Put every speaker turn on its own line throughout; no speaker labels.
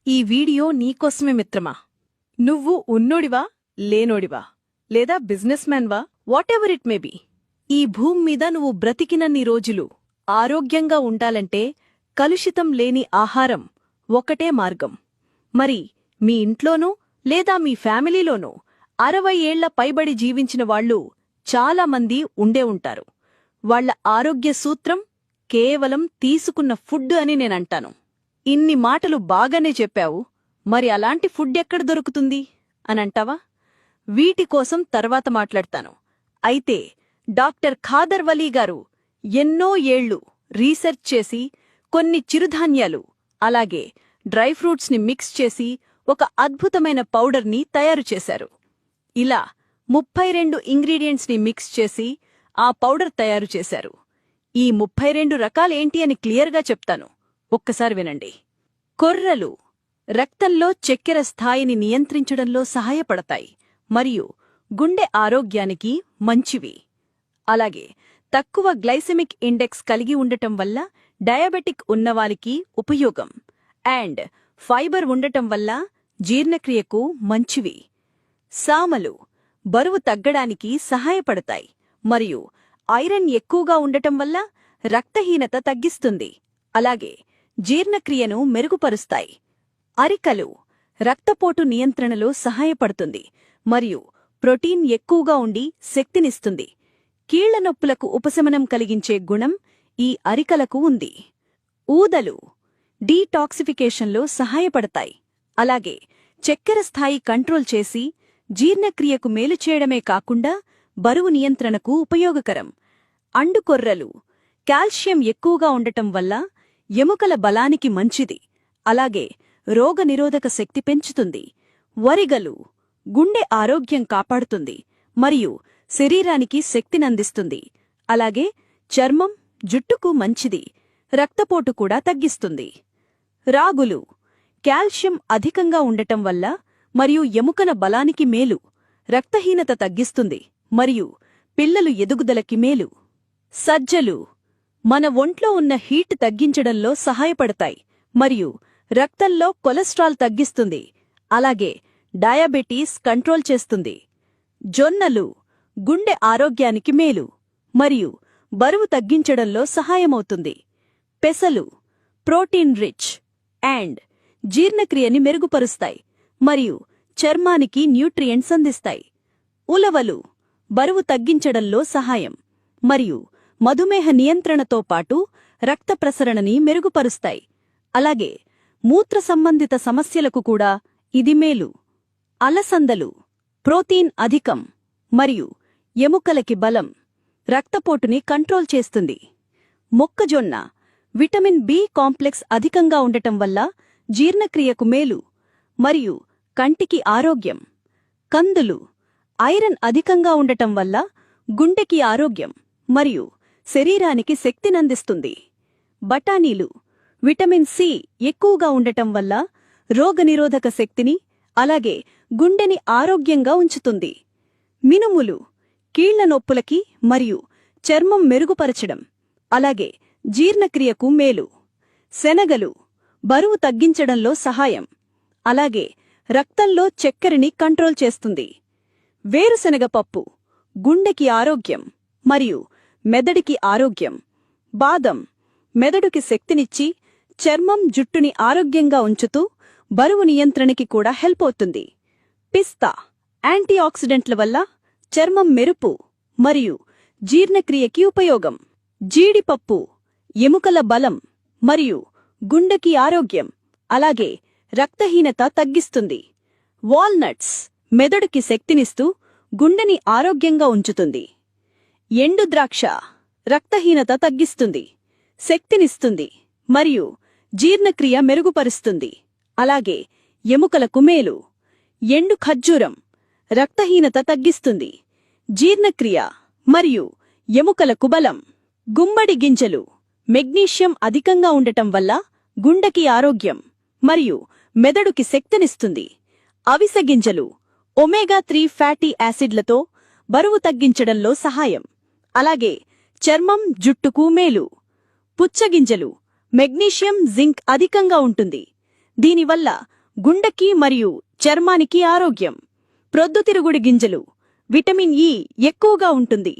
ఈ వీడియో నీకోసమే మిత్రమా. నువ్వు ఉన్నోడివా, లేనోడివా, లేదా బిజినెస్ మ్యాన్వా, వాటెవర్ ఇట్ మే బి, ఈ భూమి మీద నువ్వు బ్రతికినన్ని రోజులు ఆరోగ్యంగా ఉండాలంటే కలుషితం లేని ఆహారం ఒకటే మార్గం. మరి మీ ఇంట్లోనూ లేదా మీ ఫ్యామిలీలోనూ 60 ఏళ్ల పైబడి జీవించిన వాళ్లు చాలామంది ఉండే ఉంటారు. వాళ్ల ఆరోగ్య సూత్రం కేవలం తీసుకున్న ఫుడ్ అని నేనంటాను. ఇన్ని మాటలు బాగానే చెప్పావు, మరి అలాంటి ఫుడ్ ఎక్కడ దొరుకుతుంది అనంటావా? వీటి కోసం తర్వాత మాట్లాడతాను. అయితే డాక్టర్ ఖాదర్ వలీ గారు ఎన్నో ఏళ్లు రీసెర్చ్ చేసి కొన్ని చిరుధాన్యాలు అలాగే డ్రై ఫ్రూట్స్ని మిక్స్ చేసి ఒక అద్భుతమైన పౌడర్ని తయారు చేశారు. ఇలా 32 ఇంగ్రీడియంట్స్ని మిక్స్ చేసి ఆ పౌడర్ తయారు చేశారు. ఈ 32 రకాలేంటి అని క్లియర్గా చెప్తాను, ఒక్కసారి వినండి. కొర్రలు రక్తంలో చక్కెర స్థాయిని నియంత్రించడంలో సహాయపడతాయి మరియు గుండె ఆరోగ్యానికి మంచివి. అలాగే తక్కువ గ్లైసెమిక్ ఇండెక్స్ కలిగి ఉండటం వల్ల డయాబెటిక్ ఉన్నవారికి ఉపయోగం. అండ్ ఫైబర్ ఉండటం వల్ల జీర్ణక్రియకు మంచివి. సామలు బరువు తగ్గడానికి సహాయపడతాయి మరియు ఐరన్ ఎక్కువగా ఉండటం వల్ల రక్తహీనత తగ్గిస్తుంది. అలాగే జీర్ణక్రియను మెరుగుపరుస్తాయి. అరికలు రక్తపోటు నియంత్రణలో సహాయపడుతుంది మరియు ప్రోటీన్ ఎక్కువగా ఉండి శక్తినిస్తుంది. కీళ్ల నొప్పులకు ఉపశమనం కలిగించే గుణం ఈ అరికలకు ఉంది. ఊదలు డీటాక్సిఫికేషన్లో సహాయపడతాయి. అలాగే చక్కెర స్థాయి కంట్రోల్ చేసి జీర్ణక్రియకు మేలు చేయడమే కాకుండా బరువు నియంత్రణకు ఉపయోగకరం. అండుకొర్రలు కాల్షియం ఎక్కువగా ఉండటం వల్ల ఎముకల బలానికి మంచిది. అలాగే రోగనిరోధక శక్తి పెంచుతుంది. వరిగలు గుండె ఆరోగ్యం కాపాడుతుంది మరియు శరీరానికి శక్తినందిస్తుంది. అలాగే చర్మం, జుట్టుకు మంచిది. రక్తపోటు కూడా తగ్గిస్తుంది. రాగులు కాల్షియం అధికంగా ఉండటం వల్ల మరియు ఎముకల బలానికి మేలు, రక్తహీనత తగ్గిస్తుంది మరియు పిల్లలు ఎదుగుదలకి మేలు. సజ్జలు మన ఒంట్లో ఉన్న హీట్ తగ్గించడంలో సహాయపడతాయి మరియు రక్తంలో కొలెస్ట్రాల్ తగ్గిస్తుంది. అలాగే డయాబెటీస్ కంట్రోల్ చేస్తుంది. జొన్నలు గుండె ఆరోగ్యానికి మేలు మరియు బరువు తగ్గించడంలో సహాయమవుతుంది. పెసలు ప్రోటీన్ రిచ్ అండ్ జీర్ణక్రియని మెరుగుపరుస్తాయి మరియు చర్మానికి న్యూట్రియంట్స్ అందిస్తాయి. ఉలవలు బరువు తగ్గించడంలో సహాయం మరియు మధుమేహ నియంత్రణతో పాటు రక్త ప్రసరణని మెరుగుపరుస్తాయి. అలాగే మూత్ర సంబంధిత సమస్యలకు కూడా ఇది మేలు. అలసందలు ప్రోటీన్ అధికం మరియు ఎముకలకి బలం, రక్తపోటుని కంట్రోల్ చేస్తుంది. మొక్కజొన్న విటమిన్ బి కాంప్లెక్స్ అధికంగా ఉండటం వల్ల జీర్ణక్రియకు మేలు మరియు కంటికి ఆరోగ్యం. కందులు ఐరన్ అధికంగా ఉండటం వల్ల గుండెకి ఆరోగ్యం మరియు శరీరానికి శక్తినందిస్తుంది. బఠానీలు విటమిన్ సి ఎక్కువగా ఉండటం వల్ల రోగనిరోధక శక్తిని అలాగే గుండెని ఆరోగ్యంగా ఉంచుతుంది. మినుములు కీళ్ల నొప్పులకి మరియు చర్మం మెరుగుపరచడం అలాగే జీర్ణక్రియకు మేలు. శనగలు బరువు తగ్గించడంలో సహాయం అలాగే రక్తంలో చక్కెరని కంట్రోల్ చేస్తుంది. వేరుశనగ పప్పు గుండెకి ఆరోగ్యం మరియు మెదడికి ఆరోగ్యం. బాదం మెదడుకి శక్తినిచ్చి చర్మం, జుట్టుని ఆరోగ్యంగా ఉంచుతూ బరువు నియంత్రణకి కూడా హెల్ప్ అవుతుంది. పిస్తా యాంటీఆక్సిడెంట్ల వల్ల చర్మం మెరుపు మరియు జీర్ణక్రియకి ఉపయోగం. జీడిపప్పు ఎముకల బలం మరియు గుండెకి ఆరోగ్యం అలాగే రక్తహీనత తగ్గిస్తుంది. వాల్నట్స్ మెదడుకి శక్తినిస్తూ గుండెని ఆరోగ్యంగా ఉంచుతుంది. ఎండు ద్రాక్ష రక్తహీనత తగ్గిస్తుంది, శక్తినిస్తుంది మరియు జీర్ణక్రియ మెరుగుపరుస్తుంది. అలాగే ఎముకలకు మేలు. ఎండు ఖర్జూరం రక్తహీనత తగ్గిస్తుంది, జీర్ణక్రియ మరియు ఎముకలకు బలం. గుమ్మడి గింజలు మెగ్నీషియం అధికంగా ఉండటం వల్ల గుండెకి ఆరోగ్యం మరియు మెదడుకి శక్తినిస్తుంది. అవిసె గింజలు ఒమేగా-3 ఫ్యాటీ యాసిడ్లతో బరువు తగ్గించడంలో సహాయం అలాగే చర్మం, జుట్టుకు మేలు. పుచ్చగింజలు మెగ్నీషియం, జింక్ అధికంగా ఉంటుంది. దీనివల్ల గుండెకి మరియు చర్మానికి ఆరోగ్యం. ప్రొద్దుతిరుగుడు గింజలు. విటమిన్ ఇ ఎక్కువగా ఉంటుంది.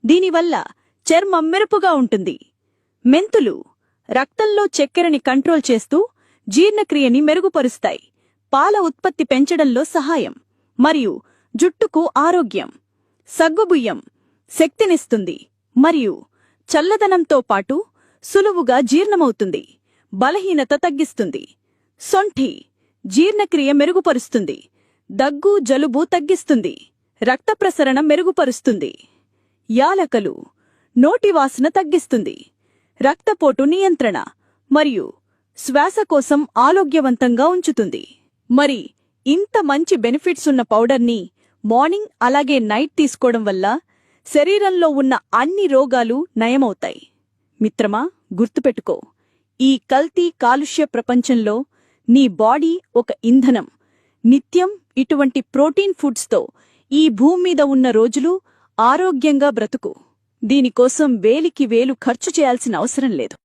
దీనివల్ల చర్మం మెరుపుగా ఉంటుంది. మెంతులు రక్తంలో చక్కెరని కంట్రోల్ చేస్తూ జీర్ణక్రియని మెరుగుపరుస్తాయి. పాల ఉత్పత్తి పెంచడంలో సహాయం మరియు జుట్టుకు ఆరోగ్యం. సగ్గుబియ్యం శక్తినిస్తుంది మరియు చల్లదనంతో పాటు సులువుగా జీర్ణమవుతుంది. బలహీనత తగ్గిస్తుంది. సొంఠి జీర్ణక్రియ మెరుగుపరుస్తుంది. దగ్గు జలుబు తగ్గిస్తుంది. రక్త ప్రసరణ మెరుగుపరుస్తుంది. యాలకులు నోటివాసన తగ్గిస్తుంది. రక్తపోటు నియంత్రణ మరియు శ్వాసకోశం ఆరోగ్యవంతంగా ఉంచుతుంది. మరి ఇంత మంచి బెనిఫిట్స్ ఉన్న పౌడర్ని మార్నింగ్ అలాగే నైట్ తీసుకోవడం వల్ల శరీరంలో ఉన్న అన్ని రోగాలు నయమవుతాయి. మిత్రమా, గుర్తుపెట్టుకో, ఈ కల్తీ కాలుష్య ప్రపంచంలో నీ బాడీ ఒక ఇంధనం. నిత్యం ఇటువంటి ప్రోటీన్ ఫుడ్స్తో ఈ భూమ్మీద ఉన్న రోజులు ఆరోగ్యంగా బ్రతుకు. దీనికోసం వేలికి వేలు ఖర్చు చేయాల్సిన అవసరం లేదు.